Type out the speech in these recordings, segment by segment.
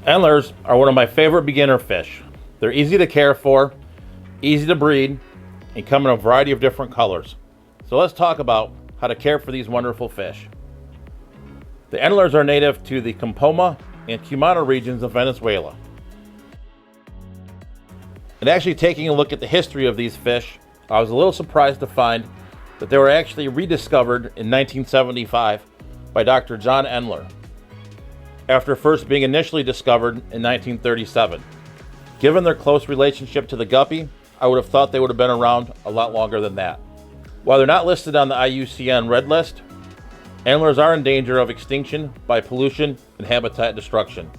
Endlers are one of my favorite beginner fish. They're easy to care for, easy to breed, and come in a variety of different colors. So let's talk about how to care for these wonderful fish. The Endlers are native to the Campoma and Cumana regions of Venezuela. And actually taking a look at the history of these fish, I was a little surprised to find that they were actually rediscovered in 1975 by Dr. John Endler, after first being initially discovered in 1937. Given their close relationship to the guppy, I would have thought they would have been around a lot longer than that. While they're not listed on the IUCN Red List, Endlers are in danger of extinction by pollution and habitat destruction.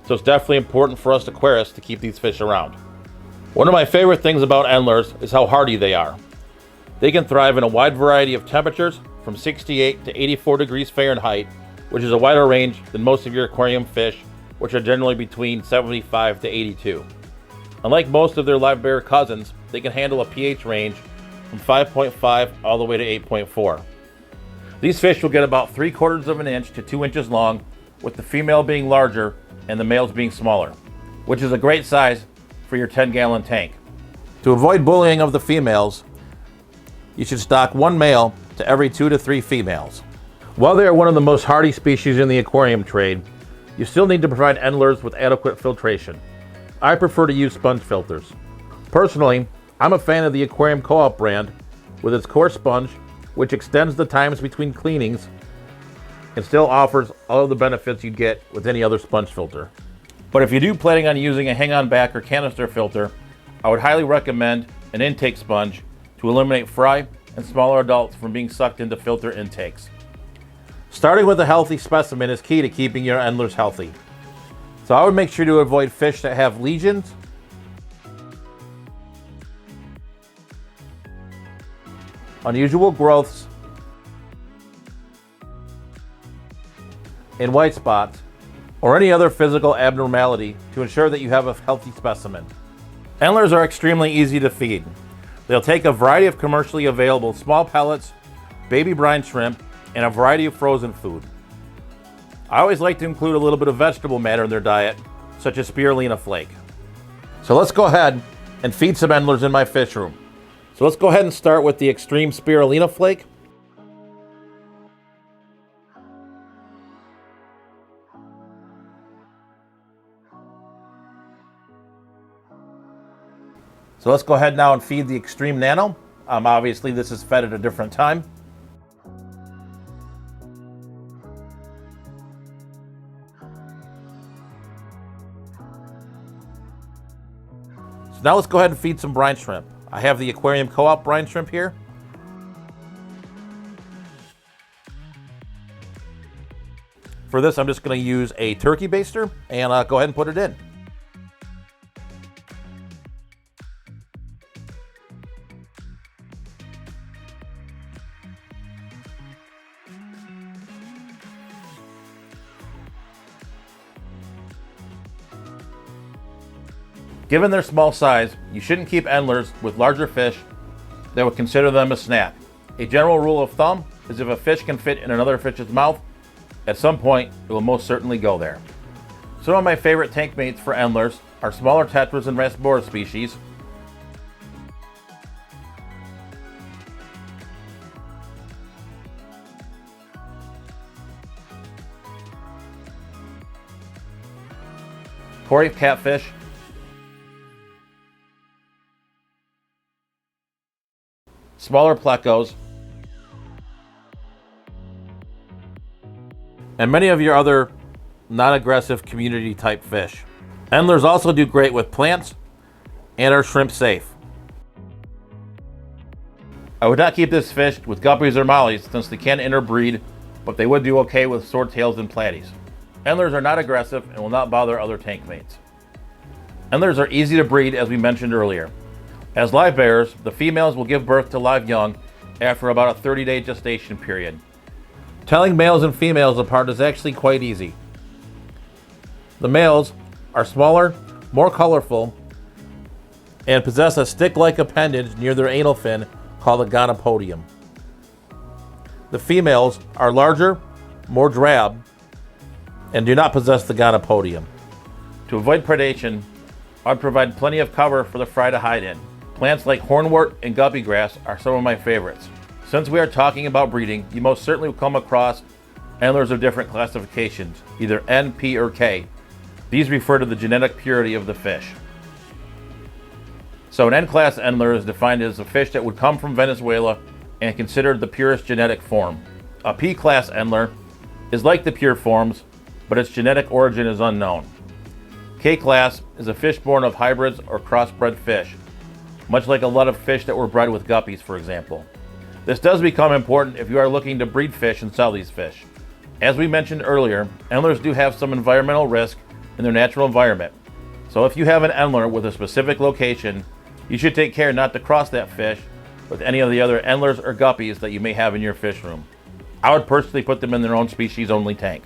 So it's definitely important for us aquarists to keep these fish around. One of my favorite things about Endlers is how hardy they are. They can thrive in a wide variety of temperatures from 68 to 84 degrees Fahrenheit, which is a wider range than most of your aquarium fish, which are generally between 75 to 82. Unlike most of their Livebearer cousins, they can handle a pH range from 5.5 all the way to 8.4. These fish will get about 3/4 of an inch to 2 inches long, with the female being larger and the males being smaller, which is a great size for your 10-gallon tank. To avoid bullying of the females, you should stock one male to every 2 to 3 females. While they are one of the most hardy species in the aquarium trade, you still need to provide Endlers with adequate filtration. I prefer to use sponge filters. Personally, I'm a fan of the Aquarium Co-op brand with its core sponge, which extends the times between cleanings and still offers all of the benefits you'd get with any other sponge filter. But if you do planning on using a hang-on back or canister filter, I would highly recommend an intake sponge to eliminate fry and smaller adults from being sucked into filter intakes. Starting with a healthy specimen is key to keeping your Endlers healthy. So I would make sure to avoid fish that have lesions, unusual growths, and white spots, or any other physical abnormality to ensure that you have a healthy specimen. Endlers are extremely easy to feed. They'll take a variety of commercially available small pellets, baby brine shrimp, and a variety of frozen food. I always like to include a little bit of vegetable matter in their diet, such as spirulina flake. So let's go ahead and feed some Endlers in my fish room. So let's go ahead and start with the extreme spirulina flake. So let's go ahead now and feed the extreme nano. Obviously this is fed at a different time. So now let's go ahead and feed some brine shrimp. I have the Aquarium Co-op brine shrimp here. For this, I'm just going to use a turkey baster and go ahead and put it in. Given their small size, you shouldn't keep Endlers with larger fish that would consider them a snack. A general rule of thumb is if a fish can fit in another fish's mouth, at some point it will most certainly go there. Some of my favorite tank mates for Endlers are smaller tetras and rasbora species, Cory catfish, smaller plecos, and many of your other non-aggressive community type fish. Endlers also do great with plants and are shrimp safe. I would not keep this fish with guppies or mollies since they can interbreed, but they would do okay with swordtails and platies. Endlers are not aggressive and will not bother other tank mates. Endlers are easy to breed, as we mentioned earlier. As live bearers, the females will give birth to live young after about a 30-day gestation period. Telling males and females apart is actually quite easy. The males are smaller, more colorful, and possess a stick-like appendage near their anal fin called a gonopodium. The females are larger, more drab, and do not possess the gonopodium. To avoid predation, I'd provide plenty of cover for the fry to hide in. Plants like hornwort and guppy grass are some of my favorites. Since we are talking about breeding, you most certainly will come across Endlers of different classifications, either N, P, or K. These refer to the genetic purity of the fish. So an N-class Endler is defined as a fish that would come from Venezuela and considered the purest genetic form. A P-class Endler is like the pure forms, but its genetic origin is unknown. K-class is a fish born of hybrids or crossbred fish, much like a lot of fish that were bred with guppies, for example. This does become important if you are looking to breed fish and sell these fish. As we mentioned earlier, Endlers do have some environmental risk in their natural environment. So if you have an Endler with a specific location, you should take care not to cross that fish with any of the other Endlers or guppies that you may have in your fish room. I would personally put them in their own species only tank.